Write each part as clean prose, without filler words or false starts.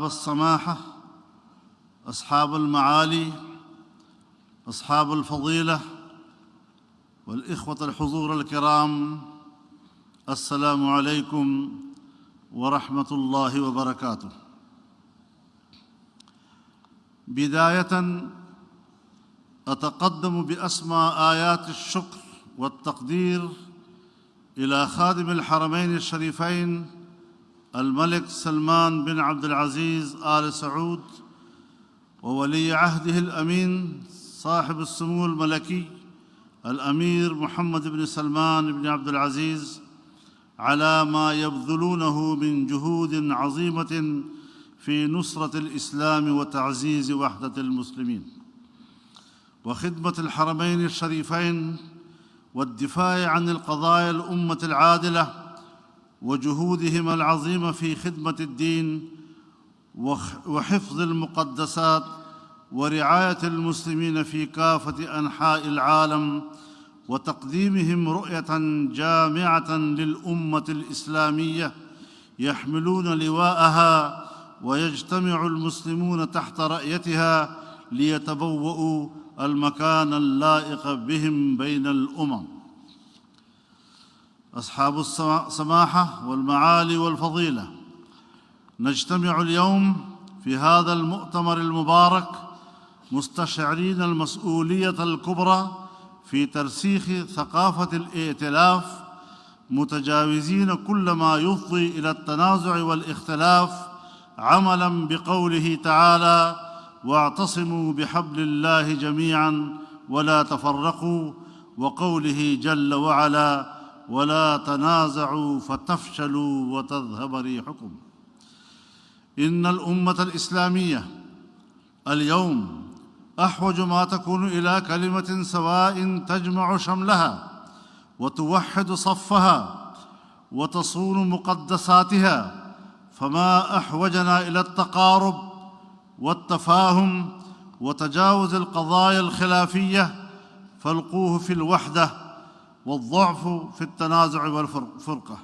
السماحة، أصحاب المعالي، أصحاب الفضيلة، والإخوة الحضور الكرام، السلام عليكم ورحمة الله وبركاته. بداية أتقدم بأسمى آيات الشكر والتقدير إلى خادم الحرمين الشريفين الملك سلمان بن عبد العزيز آل سعود، وولي عهده الأمين صاحب السمو الملكي الأمير محمد بن سلمان بن عبد العزيز، على ما يبذلونه من جهود عظيمة في نصرة الإسلام وتعزيز وحدة المسلمين وخدمة الحرمين الشريفين والدفاع عن القضايا الأمة العادلة، وجهودهم العظيمة في خدمة الدين وحفظ المقدسات ورعاية المسلمين في كافة أنحاء العالم، وتقديمهم رؤية جامعة للأمة الإسلامية يحملون لواءها، ويجتمع المسلمون تحت رأيتها ليتبوؤوا المكان اللائق بهم بين الأمم. أصحاب السماحة والمعالي والفضيلة، نجتمع اليوم في هذا المؤتمر المبارك مستشعرين المسؤولية الكبرى في ترسيخ ثقافة الائتلاف، متجاوزين كل ما يفضي إلى التنازع والاختلاف، عملاً بقوله تعالى: واعتصموا بحبل الله جميعاً ولا تفرقوا، وقوله جل وعلا: ولا تنازعوا فتفشلوا وتذهب ريحكم. إن الأمة الإسلامية اليوم أحوج ما تكون إلى كلمة سواء تجمع شملها وتوحد صفها وتصون مقدساتها، فما أحوجنا إلى التقارب والتفاهم وتجاوز القضايا الخلافية، فالقوه في الوحدة، والضعف في التنازع والفرقة.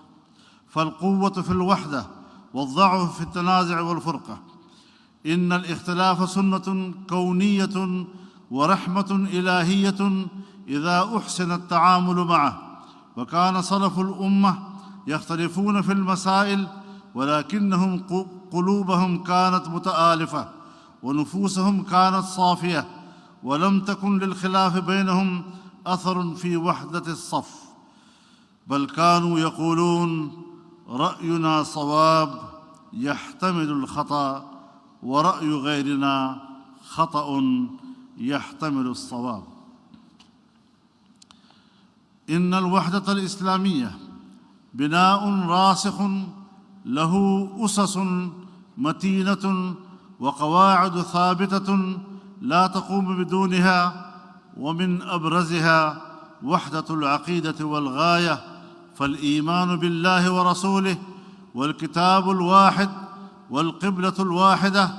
فالقوة في الوحدة والضعف في التنازع والفرقة. إن الاختلاف سنة كونية ورحمة إلهية إذا أحسن التعامل معه، وكان سلف الأمة يختلفون في المسائل، ولكنهم قلوبهم كانت متآلفة ونفوسهم كانت صافية، ولم تكن للخلاف بينهم أثر في وحدة الصف، بل كانوا يقولون: رأينا صواب يحتمل الخطأ، ورأي غيرنا خطأ يحتمل الصواب. إن الوحدة الإسلامية بناء راسخ له أسس متينة وقواعد ثابتة لا تقوم بدونها، ومن أبرزها وحدة العقيدة والغاية، فالإيمان بالله ورسوله، والكتاب الواحد، والقبلة الواحدة،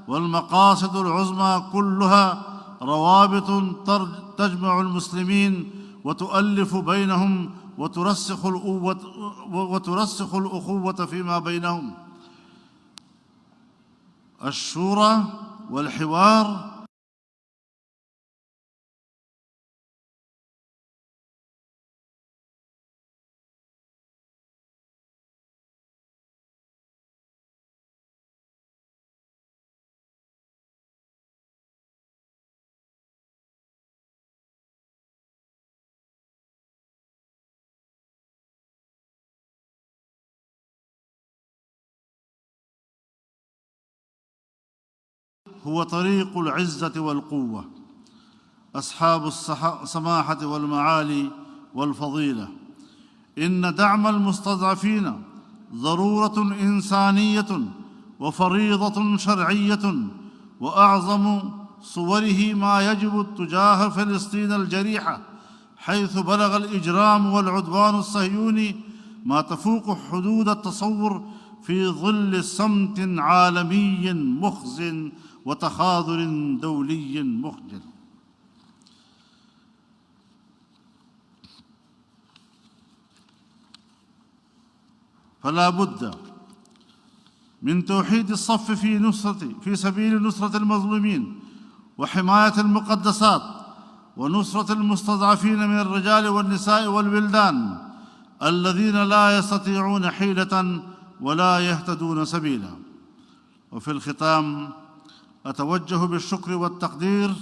والمقاصد العظمى، كلها روابط تجمع المسلمين وتؤلف بينهم وترسخ الأخوة فيما بينهم. الشورى والحوار هو طريق العزة والقوة. أصحاب السماحة والمعالي والفضيلة، إن دعم المستضعفين ضرورة إنسانية وفريضة شرعية، وأعظم صوره ما يجب تجاه فلسطين الجريحة، حيث بلغ الإجرام والعدوان الصهيوني ما تفوق حدود التصور في ظل صمت عالمي مخزٍ وتخاذل دولي مخجل. فلا بد من توحيد الصف في سبيل نصرة المظلومين وحماية المقدسات ونصرة المستضعفين من الرجال والنساء والولدان الذين لا يستطيعون حيلة ولا يهتدون سبيلا. وفي الختام أتوجه بالشكر والتقدير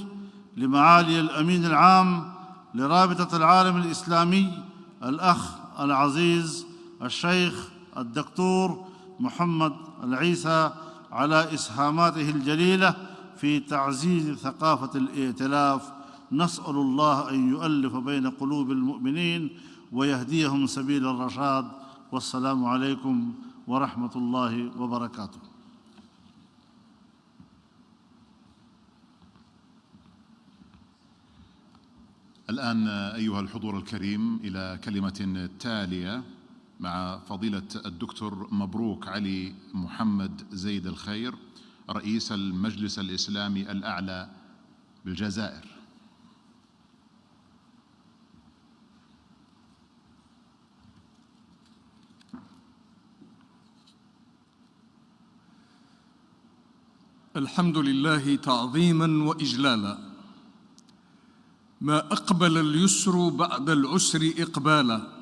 لمعالي الأمين العام لرابطة العالم الإسلامي الأخ العزيز الشيخ الدكتور محمد العيسى على إسهاماته الجليلة في تعزيز ثقافة الائتلاف. نسأل الله أن يؤلف بين قلوب المؤمنين ويهديهم سبيل الرشاد. والسلام عليكم ورحمة الله وبركاته. الآن أيها الحضور الكريم إلى كلمة تالية مع فضيلة الدكتور مبروك علي محمد زيد الخير رئيس المجلس الإسلامي الأعلى بالجزائر. الحمد لله تعظيما وإجلالا، ما أقبل اليسر بعد العسر إقبالا،